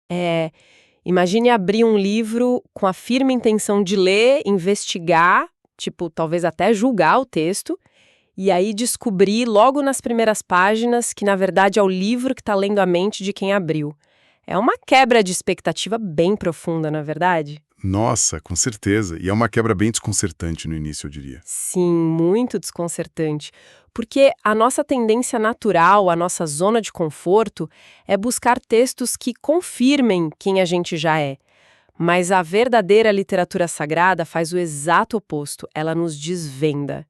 É, imagine abrir um livro com a firme intenção de ler, investigar, tipo, talvez até julgar o texto, e aí descobrir logo nas primeiras páginas que, na verdade, é o livro que está lendo a mente de quem abriu. É uma quebra de expectativa bem profunda, não é verdade? Nossa, com certeza. E é uma quebra bem desconcertante no início, eu diria. Sim, muito desconcertante. Porque a nossa tendência natural, a nossa zona de conforto, é buscar textos que confirmem quem a gente já é. Mas a verdadeira literatura sagrada faz o exato oposto, ela nos desvenda.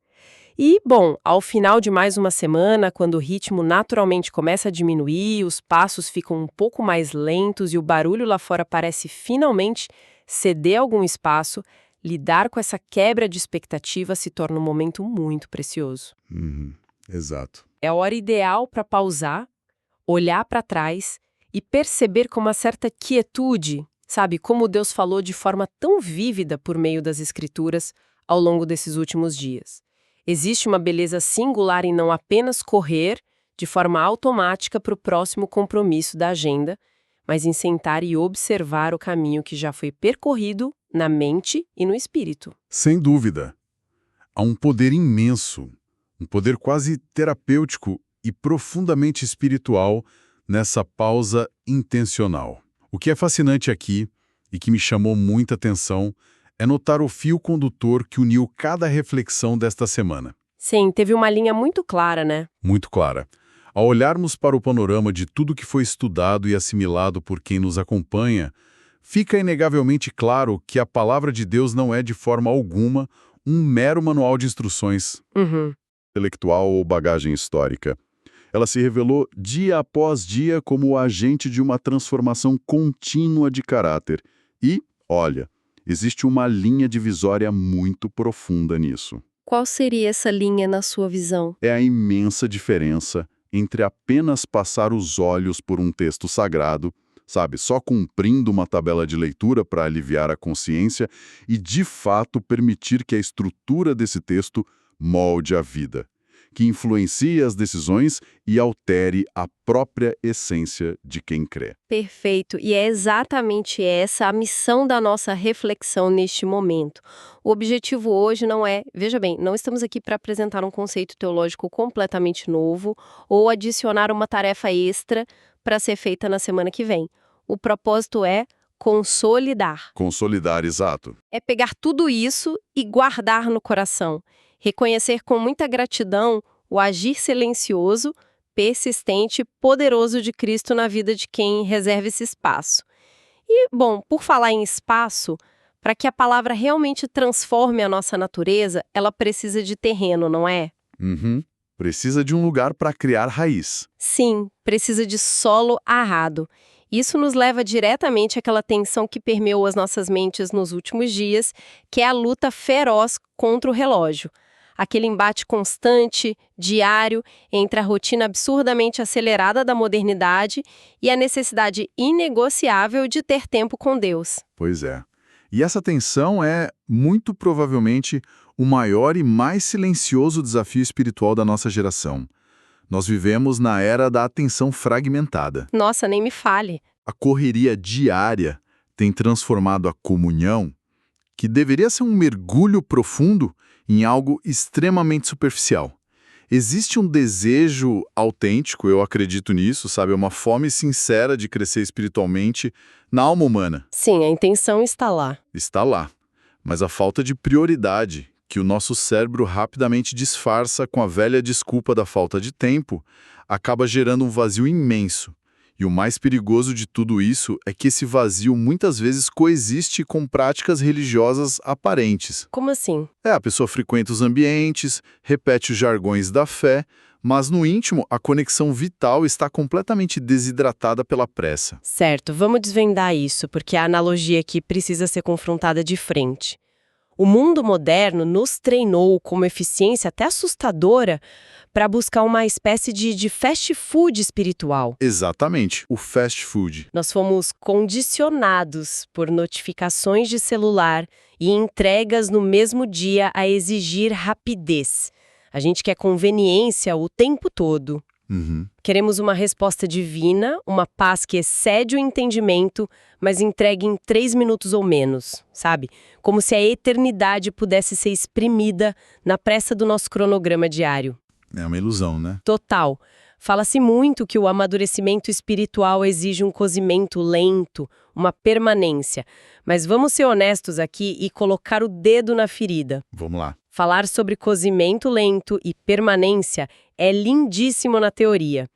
E, bom, ao final de mais uma semana, quando o ritmo naturalmente começa a diminuir, os passos ficam um pouco mais lentos e o barulho lá fora parece finalmente ceder algum espaço, lidar com essa quebra de expectativa se torna um momento muito precioso. Uhum, exato. É a hora ideal para pausar, olhar para trás e perceber com uma certa quietude, sabe, como Deus falou de forma tão vívida por meio das Escrituras ao longo desses últimos dias. Existe uma beleza singular em não apenas correr de forma automática para o próximo compromisso da agenda, mas em sentar e observar o caminho que já foi percorrido na mente e no espírito. Sem dúvida. Há um poder imenso, um poder quase terapêutico e profundamente espiritual nessa pausa intencional. O que é fascinante aqui, e que me chamou muita atenção, é notar o fio condutor que uniu cada reflexão desta semana. Sim, teve uma linha muito clara, né? Muito clara. Ao olharmos para o panorama de tudo que foi estudado e assimilado por quem nos acompanha, fica inegavelmente claro que a palavra de Deus não é de forma alguma um mero manual de instruções Uhum. intelectual ou bagagem histórica. Ela se revelou dia após dia como o agente de uma transformação contínua de caráter. E, olha, existe uma linha divisória muito profunda nisso. Qual seria essa linha na sua visão? É a imensa diferença entre apenas passar os olhos por um texto sagrado, sabe, só cumprindo uma tabela de leitura para aliviar a consciência e, de fato, permitir que a estrutura desse texto molde a vida, que influencie as decisões e altere a própria essência de quem crê. Perfeito, e é exatamente essa a missão da nossa reflexão neste momento. O objetivo hoje não é, veja bem, não estamos aqui para apresentar um conceito teológico completamente novo ou adicionar uma tarefa extra para ser feita na semana que vem. O propósito é consolidar. Consolidar, exato. É pegar tudo isso e guardar no coração. Reconhecer com muita gratidão o agir silencioso, persistente e poderoso de Cristo na vida de quem reserva esse espaço. E, bom, por falar em espaço, para que a palavra realmente transforme a nossa natureza, ela precisa de terreno, não é? Uhum. Precisa de um lugar para criar raiz. Sim, precisa de solo arado. Isso nos leva diretamente àquela tensão que permeou as nossas mentes nos últimos dias, que é a luta feroz contra o relógio. Aquele embate constante, diário, entre a rotina absurdamente acelerada da modernidade e a necessidade inegociável de ter tempo com Deus. Pois é. E essa tensão é, muito provavelmente, o maior e mais silencioso desafio espiritual da nossa geração. Nós vivemos na era da atenção fragmentada. Nossa, nem me fale. A correria diária tem transformado a comunhão, que deveria ser um mergulho profundo, em algo extremamente superficial. Existe um desejo autêntico, eu acredito nisso, sabe? Uma fome sincera de crescer espiritualmente na alma humana. Sim, a intenção está lá. Está lá. Mas a falta de prioridade, que o nosso cérebro rapidamente disfarça com a velha desculpa da falta de tempo, acaba gerando um vazio imenso. E o mais perigoso de tudo isso é que esse vazio muitas vezes coexiste com práticas religiosas aparentes. Como assim? A pessoa frequenta os ambientes, repete os jargões da fé, mas no íntimo a conexão vital está completamente desidratada pela pressa. Certo, vamos desvendar isso, porque a analogia aqui precisa ser confrontada de frente. O mundo moderno nos treinou com uma eficiência até assustadora para buscar uma espécie de fast food espiritual. Exatamente, o fast food. Nós fomos condicionados por notificações de celular e entregas no mesmo dia a exigir rapidez. A gente quer conveniência o tempo todo. Uhum. Queremos uma resposta divina, uma paz que excede o entendimento, mas entregue em 3 minutos ou menos, sabe? Como se a eternidade pudesse ser exprimida na pressa do nosso cronograma diário. É uma ilusão, né? Total. Fala-se muito que o amadurecimento espiritual exige um cozimento lento, uma permanência. Mas vamos ser honestos aqui e colocar o dedo na ferida. Vamos lá. Falar sobre cozimento lento e permanência é lindíssimo na teoria.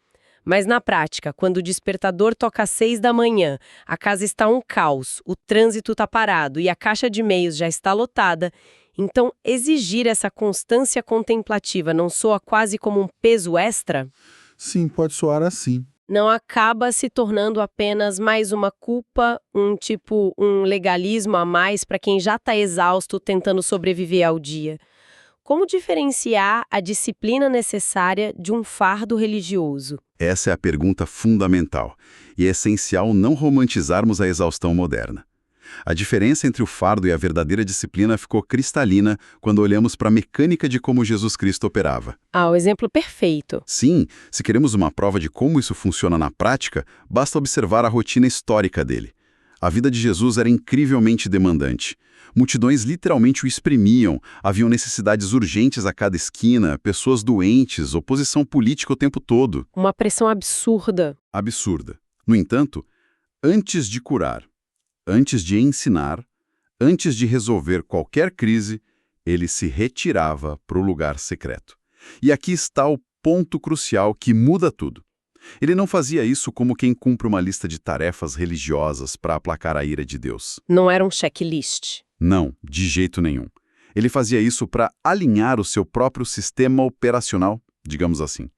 Mas na prática, quando o despertador toca às 6 da manhã, a casa está um caos, o trânsito está parado e a caixa de e-mails já está lotada, então exigir essa constância contemplativa não soa quase como um peso extra? Sim, pode soar assim. Não acaba se tornando apenas mais uma culpa, um legalismo a mais para quem já está exausto tentando sobreviver ao dia? Como diferenciar a disciplina necessária de um fardo religioso? Essa é a pergunta fundamental, e é essencial não romantizarmos a exaustão moderna. A diferença entre o fardo e a verdadeira disciplina ficou cristalina quando olhamos para a mecânica de como Jesus Cristo operava. Ah, o exemplo perfeito. Sim, se queremos uma prova de como isso funciona na prática, basta observar a rotina histórica dele. A vida de Jesus era incrivelmente demandante. Multidões literalmente o exprimiam, haviam necessidades urgentes a cada esquina, pessoas doentes, oposição política o tempo todo. Uma pressão absurda. Absurda. No entanto, antes de curar, antes de ensinar, antes de resolver qualquer crise, ele se retirava para o lugar secreto. E aqui está o ponto crucial que muda tudo. Ele não fazia isso como quem cumpre uma lista de tarefas religiosas para aplacar a ira de Deus. Não era um checklist. Não, de jeito nenhum. Ele fazia isso para alinhar o seu próprio sistema operacional, digamos assim.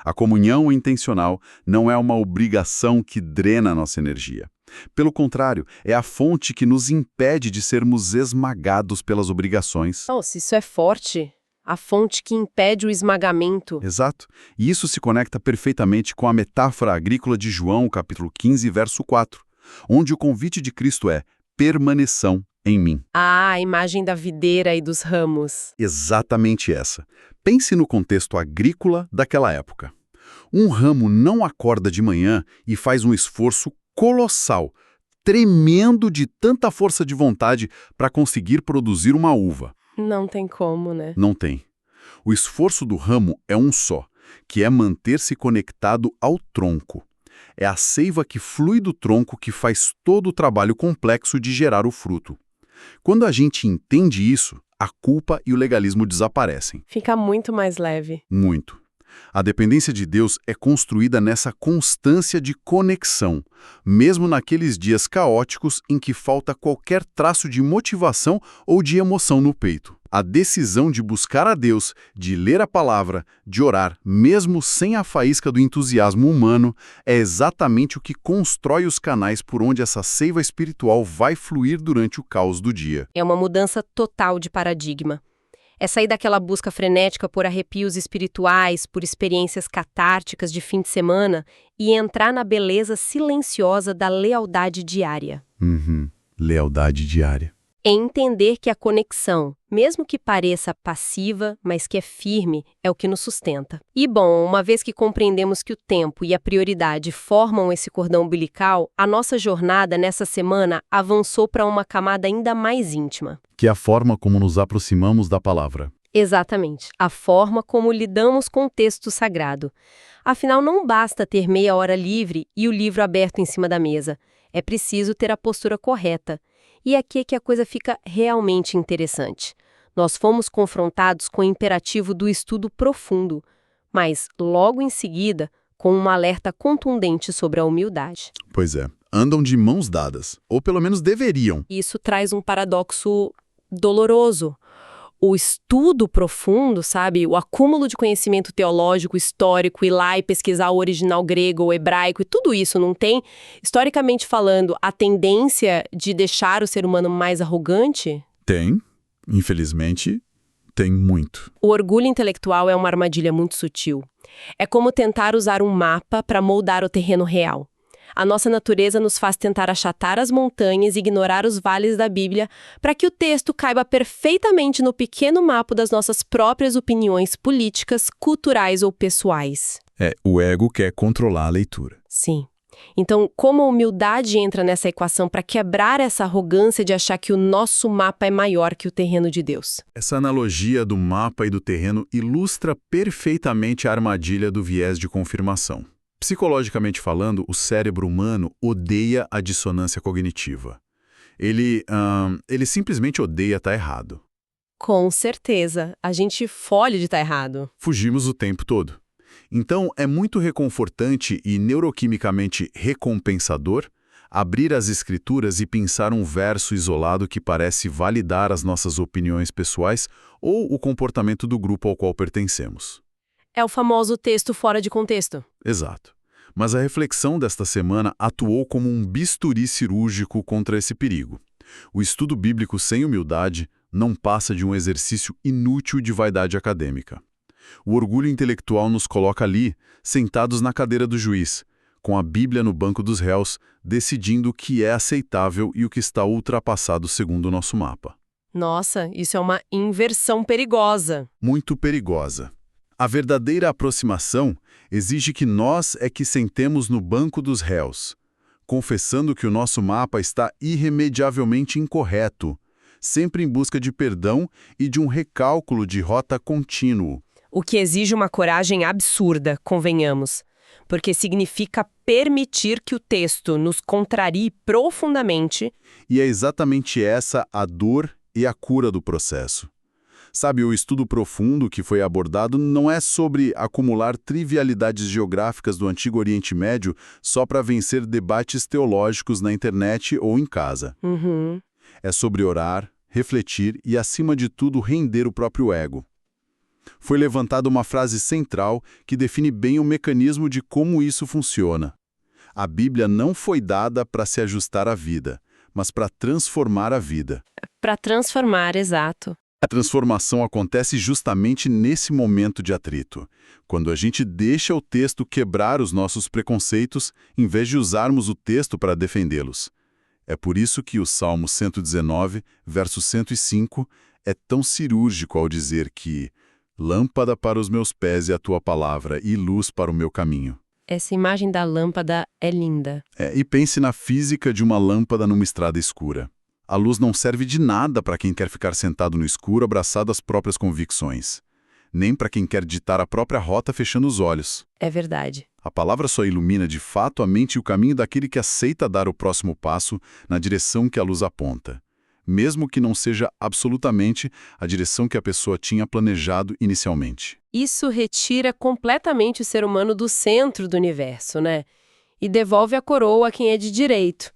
A comunhão intencional não é uma obrigação que drena nossa energia. Pelo contrário, é a fonte que nos impede de sermos esmagados pelas obrigações. Nossa, isso é forte. A fonte que impede o esmagamento. Exato. E isso se conecta perfeitamente com a metáfora agrícola de João, capítulo 15, verso 4, onde o convite de Cristo é: permaneçam em mim. Ah, a imagem da videira e dos ramos. Exatamente essa. Pense no contexto agrícola daquela época. Um ramo não acorda de manhã e faz um esforço colossal, tremendo de tanta força de vontade para conseguir produzir uma uva. Não tem como, né? Não tem. O esforço do ramo é um só, que é manter-se conectado ao tronco. É a seiva que flui do tronco que faz todo o trabalho complexo de gerar o fruto. Quando a gente entende isso, a culpa e o legalismo desaparecem. Fica muito mais leve. Muito. A dependência de Deus é construída nessa constância de conexão, mesmo naqueles dias caóticos em que falta qualquer traço de motivação ou de emoção no peito. A decisão de buscar a Deus, de ler a palavra, de orar, mesmo sem a faísca do entusiasmo humano, é exatamente o que constrói os canais por onde essa seiva espiritual vai fluir durante o caos do dia. É uma mudança total de paradigma. É sair daquela busca frenética por arrepios espirituais, por experiências catárticas de fim de semana e entrar na beleza silenciosa da lealdade diária. Lealdade diária. É entender que a conexão, mesmo que pareça passiva, mas que é firme, é o que nos sustenta. E bom, uma vez que compreendemos que o tempo e a prioridade formam esse cordão umbilical, a nossa jornada nessa semana avançou para uma camada ainda mais íntima. Que é a forma como nos aproximamos da palavra. Exatamente, a forma como lidamos com o texto sagrado. Afinal, não basta ter meia hora livre e o livro aberto em cima da mesa. É preciso ter a postura correta. E aqui é que a coisa fica realmente interessante. Nós fomos confrontados com o imperativo do estudo profundo, mas, logo em seguida, com um alerta contundente sobre a humildade. Pois é, andam de mãos dadas, ou pelo menos deveriam. Isso traz um paradoxo doloroso. O estudo profundo, sabe, o acúmulo de conhecimento teológico, histórico, ir lá e pesquisar o original grego ou hebraico e tudo isso não tem, historicamente falando, a tendência de deixar o ser humano mais arrogante? Tem, infelizmente, tem muito. O orgulho intelectual é uma armadilha muito sutil. É como tentar usar um mapa para moldar o terreno real. A nossa natureza nos faz tentar achatar as montanhas e ignorar os vales da Bíblia para que o texto caiba perfeitamente no pequeno mapa das nossas próprias opiniões políticas, culturais ou pessoais. O ego quer controlar a leitura. Sim. Então, como a humildade entra nessa equação para quebrar essa arrogância de achar que o nosso mapa é maior que o terreno de Deus? Essa analogia do mapa e do terreno ilustra perfeitamente a armadilha do viés de confirmação. Psicologicamente falando, o cérebro humano odeia a dissonância cognitiva. Ele simplesmente odeia estar errado. Com certeza. A gente folha de estar errado. Fugimos o tempo todo. Então, é muito reconfortante e neuroquimicamente recompensador abrir as escrituras e pensar um verso isolado que parece validar as nossas opiniões pessoais ou o comportamento do grupo ao qual pertencemos. É o famoso texto fora de contexto. Exato. Mas a reflexão desta semana atuou como um bisturi cirúrgico contra esse perigo. O estudo bíblico sem humildade não passa de um exercício inútil de vaidade acadêmica. O orgulho intelectual nos coloca ali, sentados na cadeira do juiz, com a Bíblia no banco dos réus, decidindo o que é aceitável e o que está ultrapassado segundo o nosso mapa. Nossa, isso é uma inversão perigosa. Muito perigosa. A verdadeira aproximação exige que nós é que sentemos no banco dos réus, confessando que o nosso mapa está irremediavelmente incorreto, sempre em busca de perdão e de um recálculo de rota contínuo. O que exige uma coragem absurda, convenhamos, porque significa permitir que o texto nos contrarie profundamente. E é exatamente essa a dor e a cura do processo. Sabe, o estudo profundo que foi abordado não é sobre acumular trivialidades geográficas do Antigo Oriente Médio só para vencer debates teológicos na internet ou em casa. É sobre orar, refletir e, acima de tudo, render o próprio ego. Foi levantada uma frase central que define bem o mecanismo de como isso funciona. A Bíblia não foi dada para se ajustar à vida, mas para transformar a vida. Para transformar, exato. A transformação acontece justamente nesse momento de atrito, quando a gente deixa o texto quebrar os nossos preconceitos, em vez de usarmos o texto para defendê-los. É por isso que o Salmo 119, verso 105, é tão cirúrgico ao dizer que lâmpada para os meus pés é a tua palavra e luz para o meu caminho. Essa imagem da lâmpada é linda. E pense na física de uma lâmpada numa estrada escura. A luz não serve de nada para quem quer ficar sentado no escuro abraçado às próprias convicções. Nem para quem quer ditar a própria rota fechando os olhos. É verdade. A palavra só ilumina de fato a mente e o caminho daquele que aceita dar o próximo passo na direção que a luz aponta, mesmo que não seja absolutamente a direção que a pessoa tinha planejado inicialmente. Isso retira completamente o ser humano do centro do universo, né? E devolve a coroa a quem é de direito.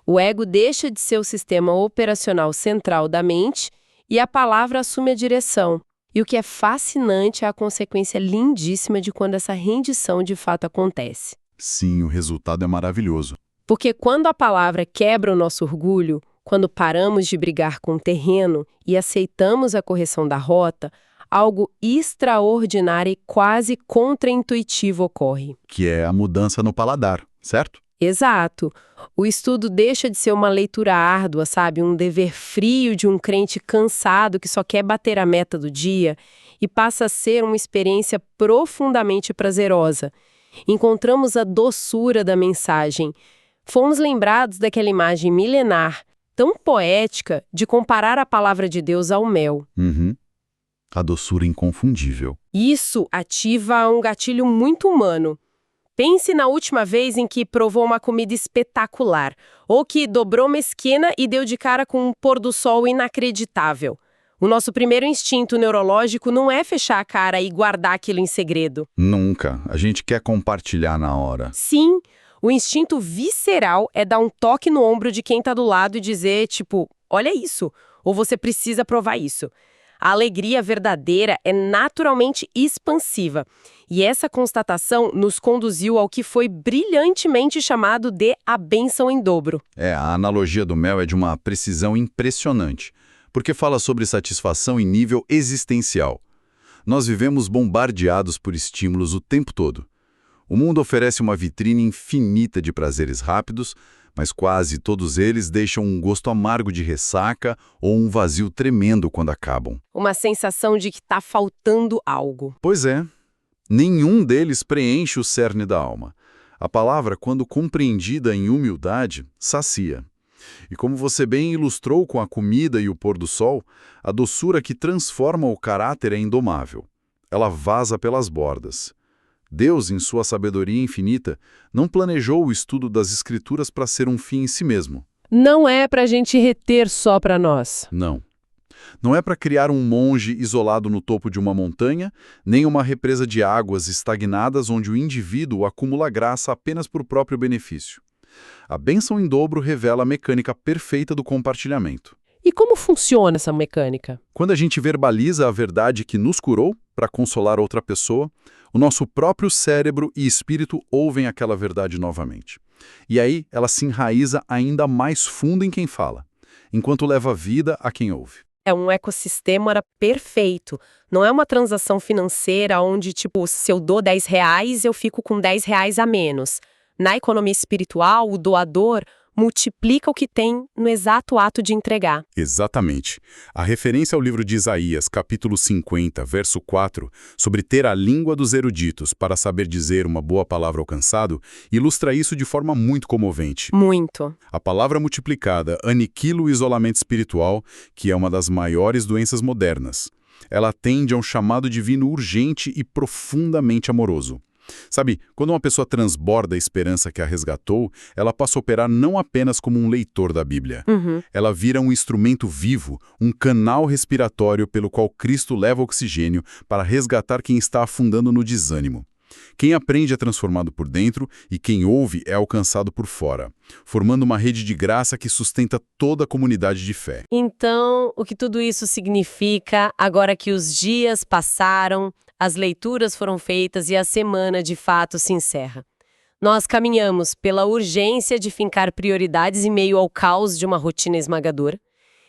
O ego deixa de ser o sistema operacional central da mente e a palavra assume a direção. E o que é fascinante é a consequência lindíssima de quando essa rendição de fato acontece. Sim, o resultado é maravilhoso. Porque quando a palavra quebra o nosso orgulho, quando paramos de brigar com o terreno e aceitamos a correção da rota, algo extraordinário e quase contraintuitivo ocorre. Que é a mudança no paladar, certo? Exato. O estudo deixa de ser uma leitura árdua, sabe? Um dever frio de um crente cansado que só quer bater a meta do dia e passa a ser uma experiência profundamente prazerosa. Encontramos a doçura da mensagem. Fomos lembrados daquela imagem milenar, tão poética, de comparar a palavra de Deus ao mel. A doçura inconfundível. Isso ativa um gatilho muito humano. Pense na última vez em que provou uma comida espetacular, ou que dobrou uma esquina e deu de cara com um pôr do sol inacreditável. O nosso primeiro instinto neurológico não é fechar a cara e guardar aquilo em segredo. Nunca. A gente quer compartilhar na hora. Sim, o instinto visceral é dar um toque no ombro de quem está do lado e dizer, tipo, olha isso, ou você precisa provar isso. A alegria verdadeira é naturalmente expansiva. E essa constatação nos conduziu ao que foi brilhantemente chamado de a bênção em dobro. A analogia do mel é de uma precisão impressionante, porque fala sobre satisfação em nível existencial. Nós vivemos bombardeados por estímulos o tempo todo. O mundo oferece uma vitrine infinita de prazeres rápidos, mas quase todos eles deixam um gosto amargo de ressaca ou um vazio tremendo quando acabam. Uma sensação de que está faltando algo. Pois é, nenhum deles preenche o cerne da alma. A palavra, quando compreendida em humildade, sacia. E como você bem ilustrou com a comida e o pôr do sol, a doçura que transforma o caráter é indomável. Ela vaza pelas bordas. Deus, em sua sabedoria infinita, não planejou o estudo das Escrituras para ser um fim em si mesmo. Não é para a gente reter só para nós. Não. Não é para criar um monge isolado no topo de uma montanha, nem uma represa de águas estagnadas onde o indivíduo acumula graça apenas por próprio benefício. A bênção em dobro revela a mecânica perfeita do compartilhamento. E como funciona essa mecânica? Quando a gente verbaliza a verdade que nos curou para consolar outra pessoa, o nosso próprio cérebro e espírito ouvem aquela verdade novamente. E aí ela se enraiza ainda mais fundo em quem fala, enquanto leva vida a quem ouve. É um ecossistema perfeito. Não é uma transação financeira onde, tipo, se eu dou R$ 10, eu fico com R$ 10 a menos. Na economia espiritual, o doador multiplica o que tem no exato ato de entregar. Exatamente. A referência ao livro de Isaías, capítulo 50, verso 4, sobre ter a língua dos eruditos para saber dizer uma boa palavra ao cansado, ilustra isso de forma muito comovente. Muito. A palavra multiplicada aniquila o isolamento espiritual, que é uma das maiores doenças modernas. Ela atende a um chamado divino urgente e profundamente amoroso. Sabe, quando uma pessoa transborda a esperança que a resgatou, ela passa a operar não apenas como um leitor da Bíblia. Ela vira um instrumento vivo, um canal respiratório pelo qual Cristo leva oxigênio para resgatar quem está afundando no desânimo. Quem aprende é transformado por dentro e quem ouve é alcançado por fora, formando uma rede de graça que sustenta toda a comunidade de fé. Então, o que tudo isso significa, agora que os dias passaram, as leituras foram feitas e a semana de fato se encerra? Nós caminhamos pela urgência de fincar prioridades em meio ao caos de uma rotina esmagadora.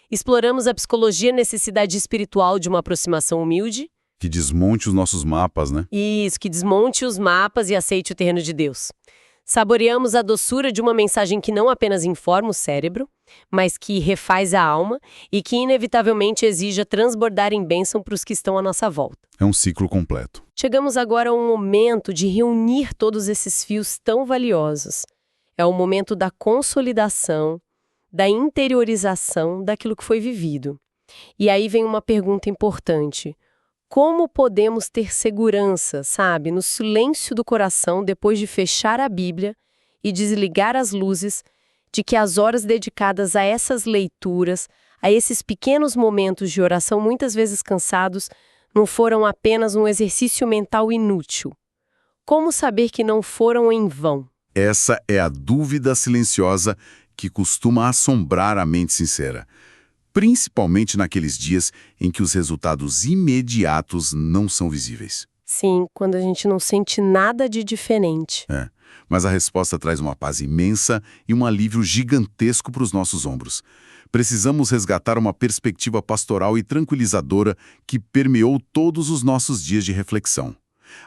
Exploramos a psicologia e necessidade espiritual de uma aproximação humilde. Que desmonte os nossos mapas, né? Isso, que desmonte os mapas e aceite o terreno de Deus. Saboreamos a doçura de uma mensagem que não apenas informa o cérebro, mas que refaz a alma e que inevitavelmente exija transbordar em bênção para os que estão à nossa volta. É um ciclo completo. Chegamos agora a um momento de reunir todos esses fios tão valiosos. É o momento da consolidação, da interiorização daquilo que foi vivido. E aí vem uma pergunta importante. Como podemos ter segurança, sabe, no silêncio do coração, depois de fechar a Bíblia e desligar as luzes, de que as horas dedicadas a essas leituras, a esses pequenos momentos de oração, muitas vezes cansados, não foram apenas um exercício mental inútil? Como saber que não foram em vão? Essa é a dúvida silenciosa que costuma assombrar a mente sincera. Principalmente naqueles dias em que os resultados imediatos não são visíveis. Sim, quando a gente não sente nada de diferente. Mas a resposta traz uma paz imensa e um alívio gigantesco para os nossos ombros. Precisamos resgatar uma perspectiva pastoral e tranquilizadora que permeou todos os nossos dias de reflexão.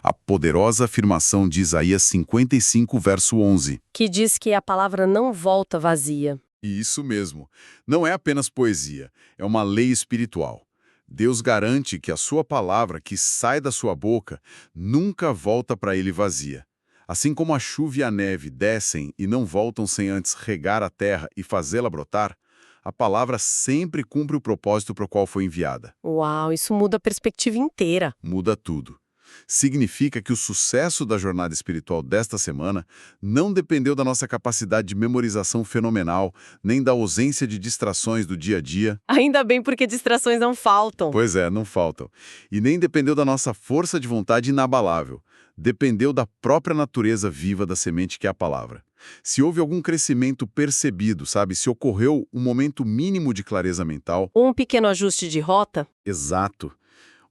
A poderosa afirmação de Isaías 55, verso 11. Que diz que a palavra não volta vazia. Isso mesmo. Não é apenas poesia, é uma lei espiritual. Deus garante que a sua palavra, que sai da sua boca, nunca volta para ele vazia. Assim como a chuva e a neve descem e não voltam sem antes regar a terra e fazê-la brotar, a palavra sempre cumpre o propósito para o qual foi enviada. Uau, isso muda a perspectiva inteira. Muda tudo. Significa que o sucesso da jornada espiritual desta semana não dependeu da nossa capacidade de memorização fenomenal, nem da ausência de distrações do dia a dia. Ainda bem, porque distrações não faltam. Pois é, não faltam. E nem dependeu da nossa força de vontade inabalável. Dependeu da própria natureza viva da semente que é a palavra. Se houve algum crescimento percebido, sabe? Se ocorreu um momento mínimo de clareza mental. Um pequeno ajuste de rota? Exato.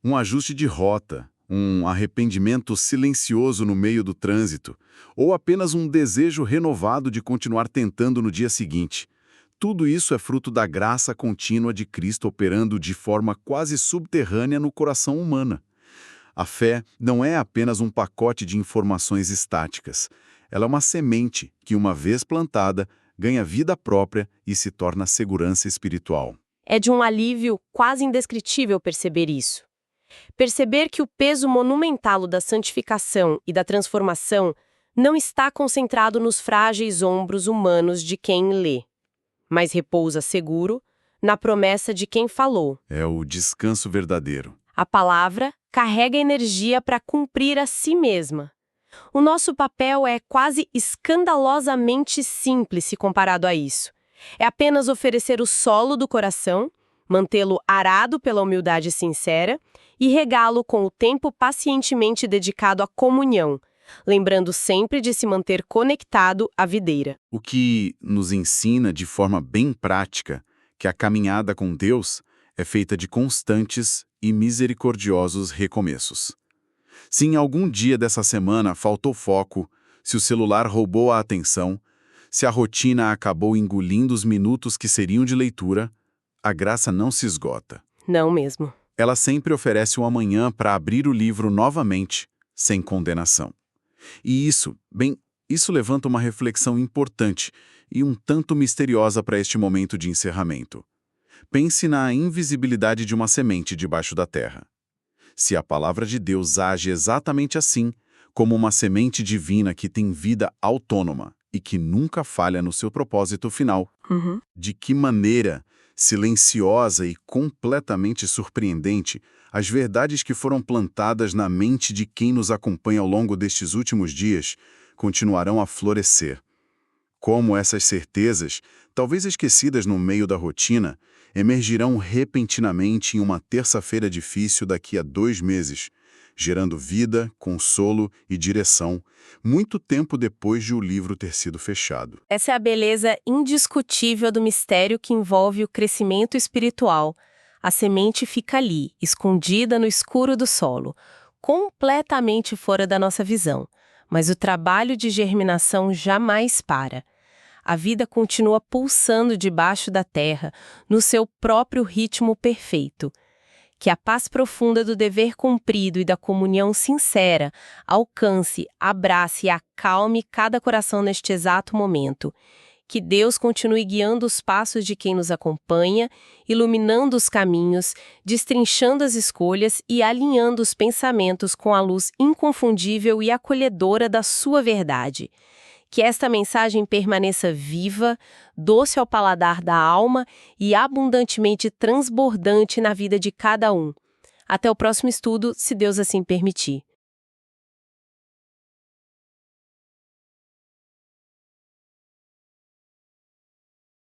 Um ajuste de rota. Um arrependimento silencioso no meio do trânsito, ou apenas um desejo renovado de continuar tentando no dia seguinte. Tudo isso é fruto da graça contínua de Cristo operando de forma quase subterrânea no coração humano. A fé não é apenas um pacote de informações estáticas. Ela é uma semente que, uma vez plantada, ganha vida própria e se torna segurança espiritual. É de um alívio quase indescritível perceber isso. Perceber que o peso monumental da santificação e da transformação não está concentrado nos frágeis ombros humanos de quem lê, mas repousa seguro na promessa de quem falou. É o descanso verdadeiro. A palavra carrega energia para cumprir a si mesma. O nosso papel é quase escandalosamente simples se comparado a isso. É apenas oferecer o solo do coração, mantê-lo arado pela humildade sincera e regá-lo com o tempo pacientemente dedicado à comunhão, lembrando sempre de se manter conectado à videira. O que nos ensina de forma bem prática que a caminhada com Deus é feita de constantes e misericordiosos recomeços. Se em algum dia dessa semana faltou foco, se o celular roubou a atenção, se a rotina acabou engolindo os minutos que seriam de leitura, a graça não se esgota. Não mesmo. Ela sempre oferece um amanhã para abrir o livro novamente, sem condenação. E isso levanta uma reflexão importante e um tanto misteriosa para este momento de encerramento. Pense na invisibilidade de uma semente debaixo da terra. Se a palavra de Deus age exatamente assim, como uma semente divina que tem vida autônoma e que nunca falha no seu propósito final, de que maneira silenciosa e completamente surpreendente as verdades que foram plantadas na mente de quem nos acompanha ao longo destes últimos dias continuarão a florescer. Como essas certezas, talvez esquecidas no meio da rotina, emergirão repentinamente em uma terça-feira difícil daqui a 2 meses, gerando vida, consolo e direção, muito tempo depois de o livro ter sido fechado. Essa é a beleza indiscutível do mistério que envolve o crescimento espiritual. A semente fica ali, escondida no escuro do solo, completamente fora da nossa visão. Mas o trabalho de germinação jamais para. A vida continua pulsando debaixo da terra, no seu próprio ritmo perfeito. Que a paz profunda do dever cumprido e da comunhão sincera alcance, abrace e acalme cada coração neste exato momento. Que Deus continue guiando os passos de quem nos acompanha, iluminando os caminhos, destrinchando as escolhas e alinhando os pensamentos com a luz inconfundível e acolhedora da sua verdade. Que esta mensagem permaneça viva, doce ao paladar da alma e abundantemente transbordante na vida de cada um. Até o próximo estudo, se Deus assim permitir.